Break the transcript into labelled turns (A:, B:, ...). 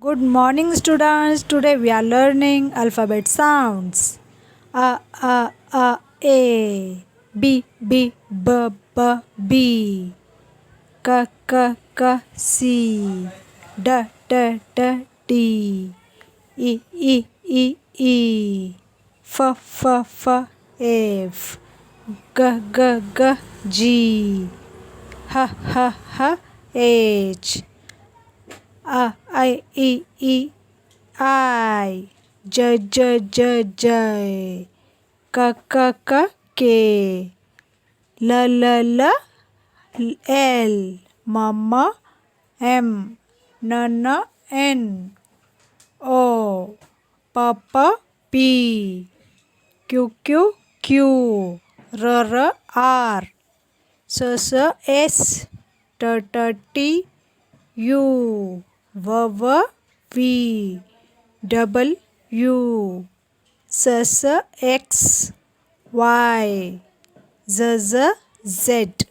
A: Good morning, students. Today we are learning alphabet sounds. A. B, B, B, B, B. K, K, K, C. D, D, D, D. E. F, F, F, F. G, G, G, G. H, H, H, H. I, J, K, L, Mama, M, N, O, Papa, P, Q, R, S, T, U, V, W, X, Y, Z.